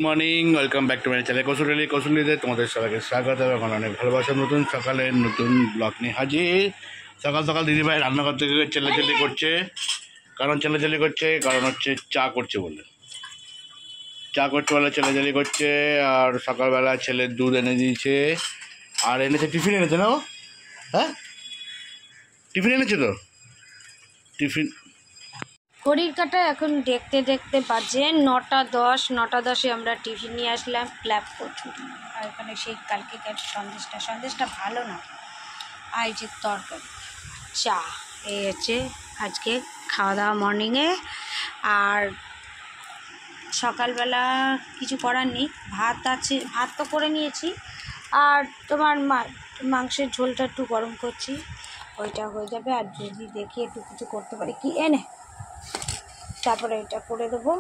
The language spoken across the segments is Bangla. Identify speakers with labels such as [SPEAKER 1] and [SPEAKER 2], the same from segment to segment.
[SPEAKER 1] Morning, welcome back to my channel কৌশলীতে তোমাদের সবাইকে স্বাগত। এখন অনেক ভালোবাসা নতুন সকালের নতুন ব্লগ নিয়ে হাজির। সকাল সকাল দিদিভাই রান্নাঘর থেকে চেল্লাচেল্লি করছে। কারণ হচ্ছে চা করছে বলে চেল্লাচেল্লি করছে। আর সকালবেলা ছেলের দুধ এনে দিয়েছে, আর এনেছে টিফিন এনেছে না? ও হ্যাঁ, টিফিন এনেছে তো। টিফিন
[SPEAKER 2] ঘড়ির কাঁটা এখন দেখতে দেখতে বাজে 9:10। 9:10-এ আমরা টিফিন নিয়ে আসলাম ক্ল্যাপ কচুরি। আর এখানে সেই কালকে সন্দেশটা ভালো না। আর যে তরকারি, চা, এই হচ্ছে আজকে খাওয়া দাওয়া মর্নিংয়ে। আর সকালবেলা কিছু করার নেই, ভাত আছে, ভাত তো করে নিয়েছি। আর তোমার মাংসের ঝোলটা একটু গরম করছি, ওইটা হয়ে যাবে। আর যদি দেখি একটু কিছু করতে পারি কি এনে, তারপরে এটা করে দেবো।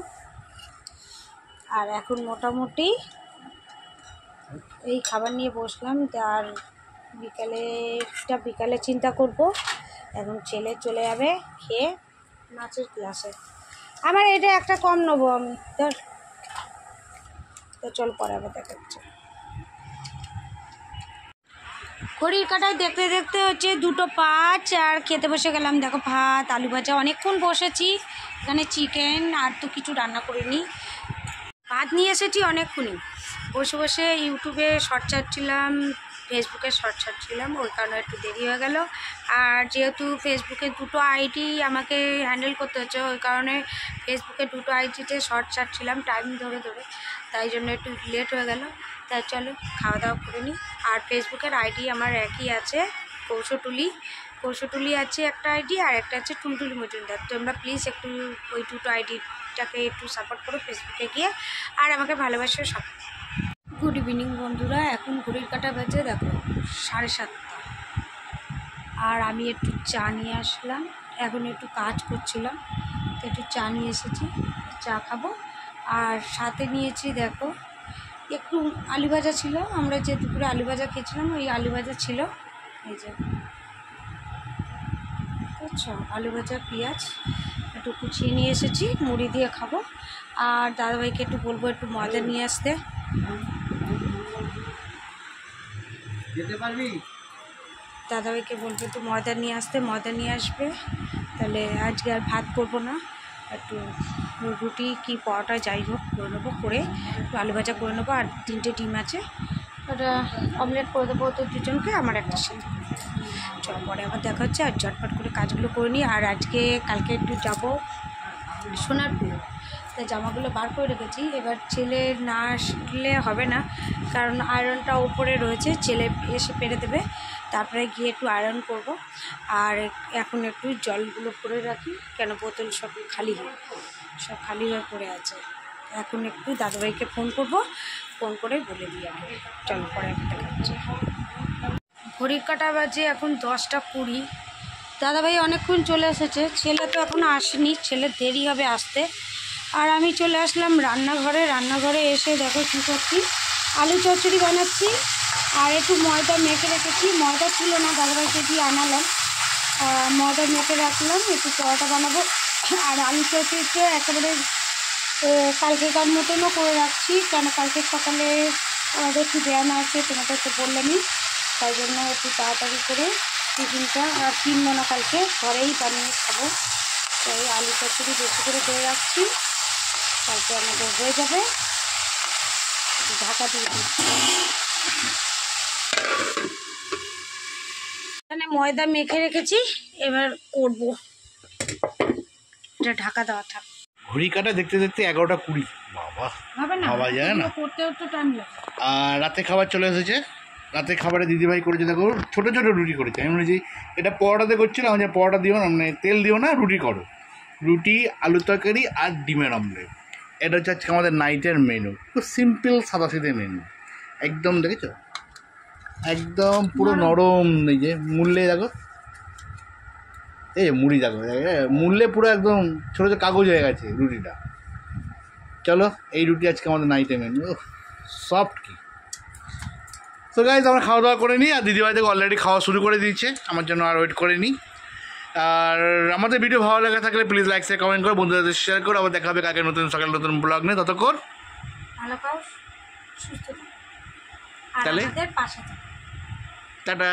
[SPEAKER 2] আর এখন মোটামুটি এই খাবার নিয়ে বসলাম। আর বিকালে চিন্তা করব। এখন ছেলে চলে যাবে খেয়ে মাছের ক্লাসে। আমার এটা একটা কম নেবো আমি, তো চল পরে আবার দেখা হচ্ছে। ঘড়ির কাঁটায় দেখতে দেখতে হচ্ছে 2:05 আর খেতে বসে গেলাম। দেখো ভাত, আলু ভাজা, অনেকক্ষণ বসেছি। এখানে চিকেন আর তো কিছু রান্না করিনি, ভাত নিয়ে এসেছি অনেকক্ষণই। বসে বসে ইউটিউবে শর্ট ছাড়ছিলাম, ফেসবুকে শর্ট ছাড়ছিলাম, ওই কারণে একটু দেরি হয়ে গেল। আর যেহেতু ফেসবুকে দুটো আইডি আমাকে হ্যান্ডেল করতে হচ্ছে, ওই কারণে ফেসবুকে দুটো আইডিতে শর্ট ছাড়ছিলাম টাইম ধরে ধরে, তাই জন্য একটু লেট হয়ে গেল। তাই চলো খাওয়া দাওয়া করে নিই। আর ফেসবুকের আইডি আমার একই আছে, কৌশটুলি আছে একটা আইডি, আর একটা আছে টুলটুলি মজুমদার। তোমরা প্লিজ একটু ওই দুটো আইডিটাকে একটু সাপোর্ট করো ফেসবুকে গিয়ে, আর আমাকে ভালোবাসো সব। গুড ইভিনিং বন্ধুরা, এখন ঘড়ির কাঁটা বাজে দেখো 7:30। আর আমি একটু চা নিয়ে আসলাম, এখন একটু কাজ করছিলাম, তো একটু চা নিয়ে এসেছি, চা খাবো। আর সাথে নিয়েছি দেখো একটু আলু ভাজা ছিল, আমরা যে দুপুরে আলু ভাজা খেয়েছিলাম ওই আলু ভাজা ছিল, এই যে বুঝছো, আলু ভাজা পেঁয়াজ একটু কুচিয়ে নিয়ে এসেছি, মুড়ি দিয়ে খাবো। আর দাদাভাইকে একটু বলবো একটু ময়দা নিয়ে আসতে। দাদাভাইকে বলবো একটু ময়দা নিয়ে আসতে, ময়দা নিয়ে আসবে। তাহলে আজকে আর ভাত করবো না, একটু রুটি কি পরোটা যাই হোক করে নেবো, করে একটু আলু ভাজা করে নেবো। আর 3টে ডিম আছে, ওটা অমলেট করে দেবো তো দুজনকে, আমার একটা সিদ্ধ। চল পরে আবার দেখা হচ্ছে। আর ঝটপট করে কাজগুলো করে নিই। আর কালকে একটু যাবো সোনারপুর, তাই জামাগুলো বার করে রেখেছি। এবার ছেলে না আসলে হবে না, কারণ আয়রনটা ওপরে রয়েছে, ছেলে এসে পেরে দেবে, তারপরে গিয়ে একটু আয়রন করব। আর এখন একটু জলগুলো ভরে রাখি, কেন বোতল সব খালি হয়ে পড়ে আছে। এখন একটু দাদাভাইকে ফোন করে বলে দিয়ে আসবে। চলো পরে একটা কাছে। ঘড়ির কাঁটা বাজে এখন 10:20। দাদাভাই অনেকক্ষণ চলে এসেছে, ছেলে তো এখনও আসেনি, ছেলের দেরি হবে আসতে। আর আমি চলে আসলাম রান্নাঘরে এসে দেখো কী করছি, আলু চচ্চড়ি বানাচ্ছি। আর একটু ময়দা মেখে রেখেছি, ময়দা ছিল না, দাদাভাইকে দিয়ে আনালাম, ময়দা মেখে রাখলাম, একটু পরোটা বানাবো। আর আলু চচ্চড়িটা একেবারে কালকেকার মতনও করে রাখছি, কেন কালকে সকালে আমাদের একটু ব্যায়াম আছে, তোমাদের তো বললামই, তাই জন্য একটু তাড়াতাড়ি করে টিফিনটা আর কিনবো না, কালকে ঘরেই বানিয়ে খাবো। তাই আলু চচ্চড়ি বেশি করে রাখছি, কালকে আমাদের হয়ে যাবে। ঢাকা দিয়ে দিচ্ছি, এখানে ময়দা মেখে রেখেছি, এবার করবো, এটা ঢাকা দেওয়া থাক।
[SPEAKER 1] ঘড়ি কাটা দেখতে দেখতে 11:20। বাবা,
[SPEAKER 2] হবে না,
[SPEAKER 1] খাওয়া যায় না,
[SPEAKER 2] করতেও তো টাইম লাগে।
[SPEAKER 1] আর রাতে খাবার চলে এসেছে। রাতে খাবারে দিদিভাই করেছে দেখো, ছোটো ছোটো রুটি করেছে। আমি বলেছি এটা পরোটাতে করছিলাম, যে পরোটা দিও না, মানে তেল দিও না, রুটি করো, রুটি, আলু তরকারি আর ডিমের অমলেট। এটা হচ্ছে আজকে আমাদের নাইটের মেনু। খুব সিম্পল সাদাসিধে মেনু, একদম দেখেছো, একদম পুরো নরম। এই যে মূল্যে দেখো, এই মুড়ি দেখো, মূল্যে পুরো একদম ছোটো ছোটো কাগজ হয়ে গেছে রুটিটা। চলো, এই রুটি আজকে আমাদের নাইটের মেনু। সফট কি। তো গাইজ আমরা খাওয়া দাওয়া করে নিই। আর দিদিভাই থেকে অলরেডি খাওয়া শুরু করে দিয়েছে, আমার জন্য আর ওয়েট করে নিই। আর আমাদের ভিডিও ভালো লাগে থাকলে প্লিজ লাইক শেয়ার কমেন্ট করো, বন্ধুদের শেয়ার করো। আবার দেখা হবে কালকে নতুন সকালে নতুন ব্লগ নিয়ে। ততক্ষণ
[SPEAKER 2] ভালো খাও, সুস্থ থাকো, আর
[SPEAKER 1] তাহলে?
[SPEAKER 2] আমাদের পাশে থাকো।
[SPEAKER 1] টাটা।